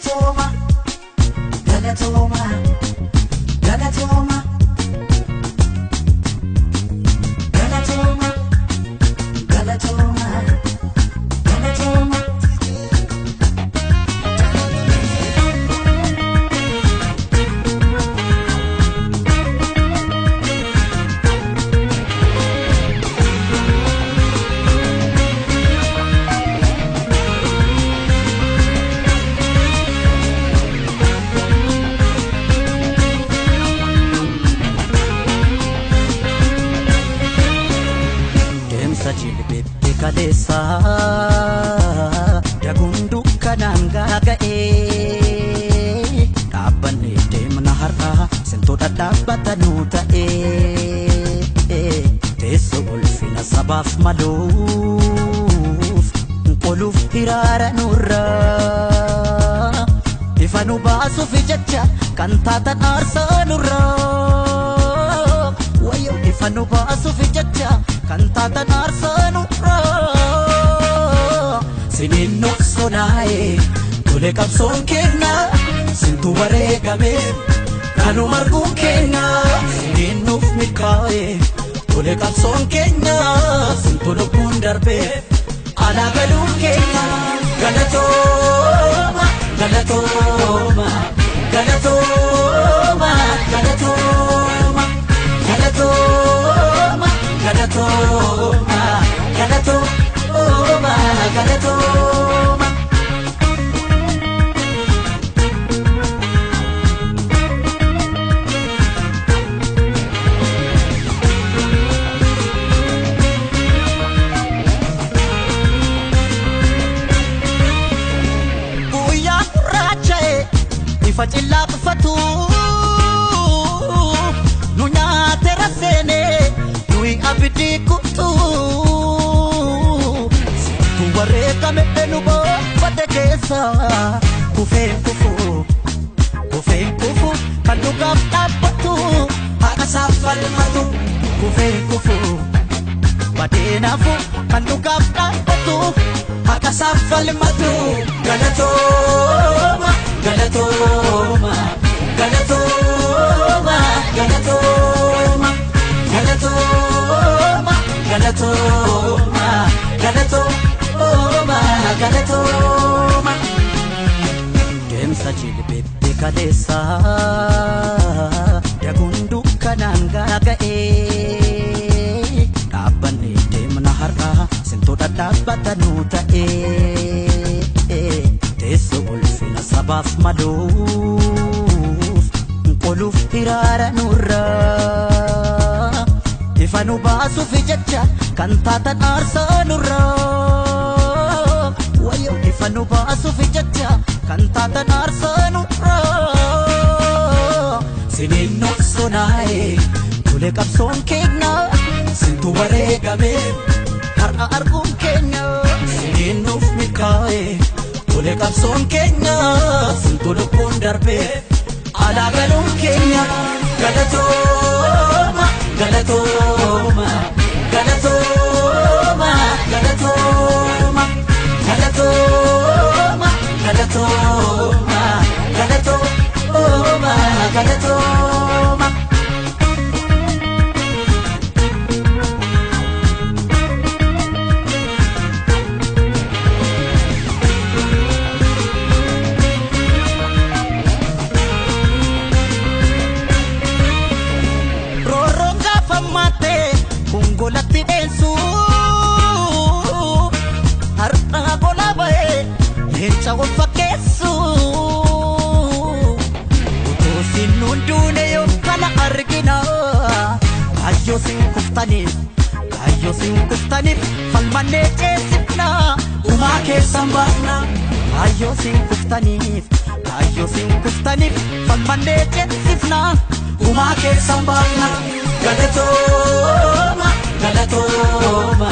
Galatoma, Galatoma, Galatoma, Galatoma, Galatoma, Galatoma. Jilbete kalesa dagundu kananga gae abane demna harka sento dadabata nuta teso ulfina sabaf maluf quluf hirara nurra ifanu basu fi jacha kantata arsa nurra wayo ifanu basu fi jacha kantata narsanu sinin noksonae tole kapson kenna sintu baregame kanu margun kenna sinin nuf mikae tole kapson kenna sintu lubun darbe ala galun kenna galatoma galatoma galatoma galatoma galatoma Galatoma, Galatoma, Galatoma. Buya rachae, ifachilla fatu, nunya terasene. Abdi kutu tu wareka me enubo patekesa kufe kufu kanduga tapatu akasafal matu kufe badena fu kanduga tapatu akasafal matu galatoma galatoma galatoma galatoma Galatoma, Galatoma, Galatoma, Galatoma. Demsa jilbete kalesa dagundu kananga gae abane demna harka sento dadabata nuta teso ulfina sabaf maluf quluf hirara nurra ifanu basu fi jacha kantata arsa nurra wayo ifanu basu fi jacha kantata arsa nurra sinin noksonae tole kapson kenna sintu baregame har'a argun kenna sinin nuf mikae tole kapson kenna sintu lubun darbe ala galun kenna galatoma Galatoma, Galatoma, Galatoma, Galatoma, Galatoma, Galatoma, Galatoma. Golatti densu har'a gola bae leenca wal fakkeessu utuu sinnuun duune yoo kana argina kaayyoo sin kuftaniif falmannee ceesifna umaa keessan baafna kaayyoo sin kuftaniif falmannee ceesifna umaa keessan baafna Galatoma, Galatoma,